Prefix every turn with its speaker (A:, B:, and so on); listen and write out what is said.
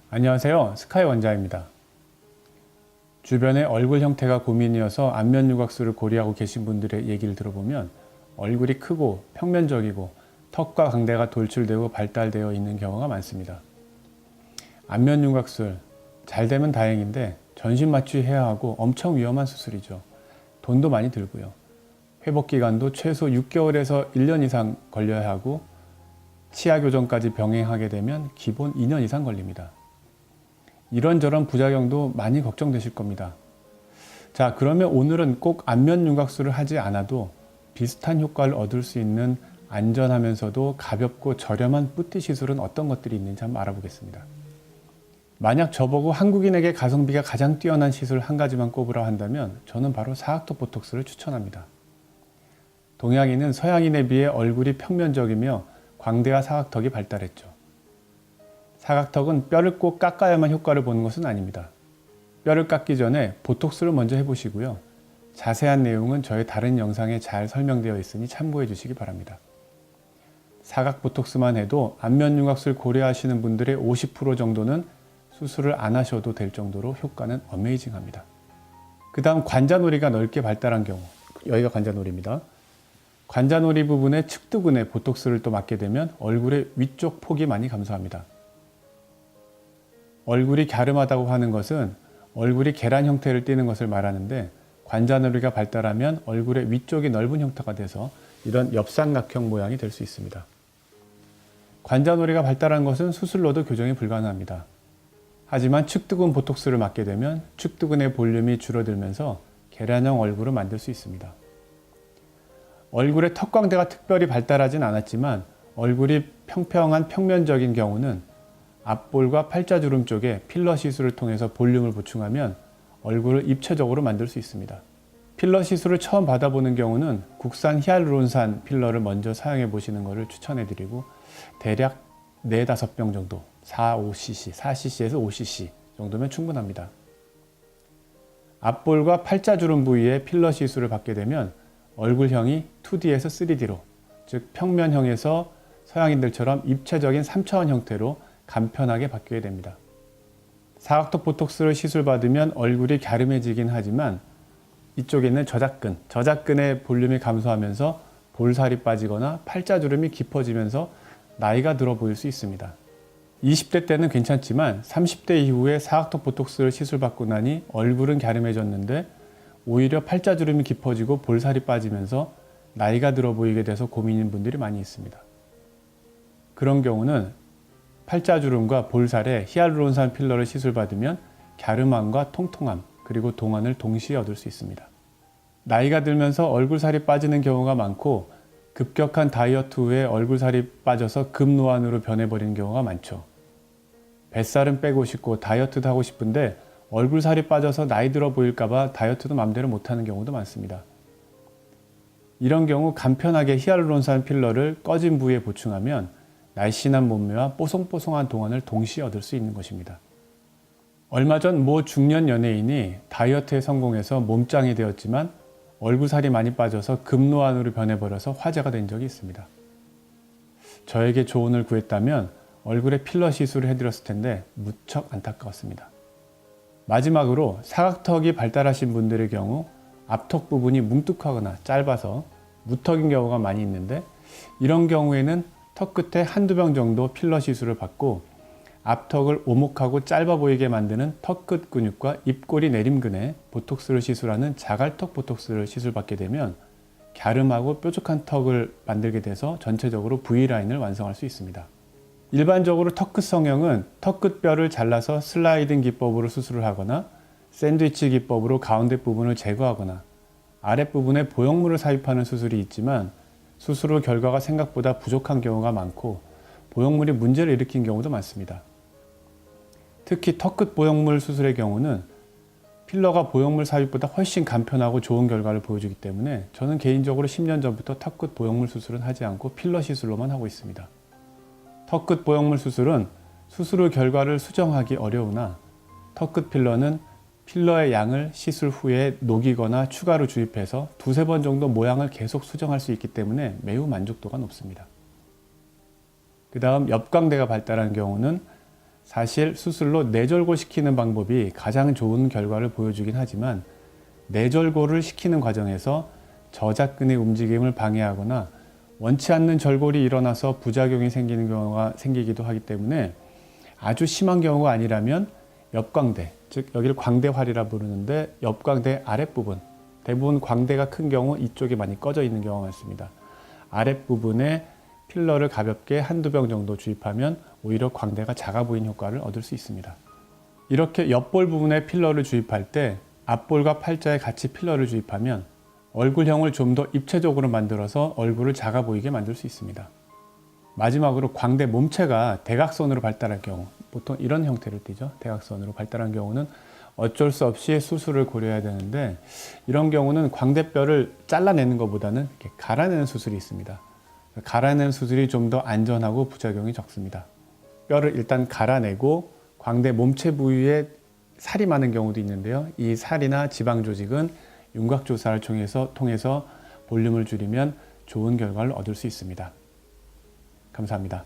A: 안녕하세요. 스카이 원장입니다. 주변에 얼굴 형태가 고민이어서 안면 윤곽술을 고려하고 계신 분들의 얘기를 들어보면 얼굴이 크고 평면적이고 턱과 광대가 돌출되고 발달되어 있는 경우가 많습니다. 안면 윤곽술 잘 되면 다행인데 전신 마취해야 하고 엄청 위험한 수술이죠. 돈도 많이 들고요. 회복 기간도 최소 6개월에서 1년 이상 걸려야 하고 치아 교정까지 병행하게 되면 기본 2년 이상 걸립니다. 이런저런 부작용도 많이 걱정되실 겁니다. 자, 그러면 오늘은 꼭 안면 윤곽술을 하지 않아도 비슷한 효과를 얻을 수 있는 안전하면서도 가볍고 저렴한 뿌띠 시술은 어떤 것들이 있는지 한번 알아보겠습니다. 만약 저보고 한국인에게 가성비가 가장 뛰어난 시술 한 가지만 꼽으라 한다면 저는 바로 사각턱 보톡스를 추천합니다. 동양인은 서양인에 비해 얼굴이 평면적이며 광대와 사각턱이 발달했죠. 사각턱은 뼈를 꼭 깎아야만 효과를 보는 것은 아닙니다. 뼈를 깎기 전에 보톡스를 먼저 해보시고요. 자세한 내용은 저의 다른 영상에 잘 설명되어 있으니 참고해 주시기 바랍니다. 사각 보톡스만 해도 안면 윤곽술 고려하시는 분들의 50% 정도는 수술을 안 하셔도 될 정도로 효과는 어메이징합니다. 그 다음 관자놀이가 넓게 발달한 경우, 여기가 관자놀이입니다. 관자놀이 부분에 측두근에 보톡스를 또 맞게 되면 얼굴의 위쪽 폭이 많이 감소합니다. 얼굴이 갸름하다고 하는 것은 얼굴이 계란 형태를 띠는 것을 말하는데 관자놀이가 발달하면 얼굴의 위쪽이 넓은 형태가 돼서 이런 엽삼각형 모양이 될 수 있습니다. 관자놀이가 발달한 것은 수술로도 교정이 불가능합니다. 하지만 측두근 보톡스를 맞게 되면 측두근의 볼륨이 줄어들면서 계란형 얼굴을 만들 수 있습니다. 얼굴의 턱광대가 특별히 발달하진 않았지만 얼굴이 평평한 평면적인 경우는 앞볼과 팔자주름 쪽에 필러 시술을 통해서 볼륨을 보충하면 얼굴을 입체적으로 만들 수 있습니다. 필러 시술을 처음 받아보는 경우는 국산 히알루론산 필러를 먼저 사용해 보시는 것을 추천해 드리고 대략 4-5병 정도 4-5cc, 4cc에서 5cc 정도면 충분합니다. 앞볼과 팔자주름 부위에 필러 시술을 받게 되면 얼굴형이 2D에서 3D로 즉 평면형에서 서양인들처럼 입체적인 3차원 형태로 간편하게 바뀌게 됩니다. 사각턱 보톡스를 시술받으면 얼굴이 갸름해지긴 하지만 이쪽에 있는 저작근의 볼륨이 감소하면서 볼살이 빠지거나 팔자주름이 깊어지면서 나이가 들어 보일 수 있습니다. 20대 때는 괜찮지만 30대 이후에 사각턱 보톡스를 시술받고 나니 얼굴은 갸름해졌는데 오히려 팔자주름이 깊어지고 볼살이 빠지면서 나이가 들어 보이게 돼서 고민인 분들이 많이 있습니다. 그런 경우는 팔자주름과 볼살에 히알루론산 필러를 시술받으면 갸름함과 통통함 그리고 동안을 동시에 얻을 수 있습니다. 나이가 들면서 얼굴살이 빠지는 경우가 많고 급격한 다이어트 후에 얼굴살이 빠져서 급노안으로 변해버리는 경우가 많죠. 뱃살은 빼고 싶고 다이어트도 하고 싶은데 얼굴살이 빠져서 나이 들어 보일까봐 다이어트도 맘대로 못하는 경우도 많습니다. 이런 경우 간편하게 히알루론산 필러를 꺼진 부위에 보충하면 날씬한 몸매와 뽀송뽀송한 동안을 동시에 얻을 수 있는 것입니다. 얼마 전 모 중년 연예인이 다이어트에 성공해서 몸짱이 되었지만 얼굴살이 많이 빠져서 급노안으로 변해버려서 화제가 된 적이 있습니다. 저에게 조언을 구했다면 얼굴에 필러 시술을 해드렸을 텐데 무척 안타까웠습니다. 마지막으로 사각턱이 발달하신 분들의 경우 앞턱 부분이 뭉툭하거나 짧아서 무턱인 경우가 많이 있는데 이런 경우에는 턱 끝에 1-2병 정도 필러 시술을 받고 앞턱을 오목하고 짧아 보이게 만드는 턱 끝 근육과 입꼬리 내림근에 보톡스를 시술하는 자갈턱 보톡스를 시술받게 되면 갸름하고 뾰족한 턱을 만들게 돼서 전체적으로 V라인을 완성할 수 있습니다. 일반적으로 턱 끝 성형은 턱 끝 뼈를 잘라서 슬라이딩 기법으로 수술을 하거나 샌드위치 기법으로 가운데 부분을 제거하거나 아랫부분에 보형물을 삽입하는 수술이 있지만 수술 후 결과가 생각보다 부족한 경우가 많고 보형물이 문제를 일으킨 경우도 많습니다. 특히 턱끝 보형물 수술의 경우는 필러가 보형물 삽입보다 훨씬 간편하고 좋은 결과를 보여주기 때문에 저는 개인적으로 10년 전부터 턱끝 보형물 수술은 하지 않고 필러 시술로만 하고 있습니다. 턱끝 보형물 수술은 수술 후 결과를 수정하기 어려우나 턱끝 필러는 필러의 양을 시술 후에 녹이거나 추가로 주입해서 두세 번 정도 모양을 계속 수정할 수 있기 때문에 매우 만족도가 높습니다. 그 다음 옆광대가 발달한 경우는 사실 수술로 내절고 시키는 방법이 가장 좋은 결과를 보여주긴 하지만 내절고를 시키는 과정에서 저작근의 움직임을 방해하거나 원치 않는 절골이 일어나서 부작용이 생기는 경우가 생기기도 하기 때문에 아주 심한 경우가 아니라면 옆광대, 즉 여기를 광대활이라 부르는데 옆광대 아랫부분, 대부분 광대가 큰 경우 이쪽에 많이 꺼져 있는 경우가 많습니다. 아랫부분에 필러를 가볍게 한두 병 정도 주입하면 오히려 광대가 작아 보이는 효과를 얻을 수 있습니다. 이렇게 옆볼 부분에 필러를 주입할 때 앞볼과 팔자에 같이 필러를 주입하면 얼굴형을 좀 더 입체적으로 만들어서 얼굴을 작아 보이게 만들 수 있습니다. 마지막으로 광대 몸체가 대각선으로 발달할 경우, 보통 이런 형태를 띠죠. 대각선으로 발달한 경우는 어쩔 수 없이 수술을 고려해야 되는데 이런 경우는 광대뼈를 잘라내는 것보다는 이렇게 갈아내는 수술이 있습니다. 갈아내는 수술이 좀 더 안전하고 부작용이 적습니다. 뼈를 일단 갈아내고 광대 몸체 부위에 살이 많은 경우도 있는데요. 이 살이나 지방 조직은 윤곽 조사를 통해서 볼륨을 줄이면 좋은 결과를 얻을 수 있습니다. 감사합니다.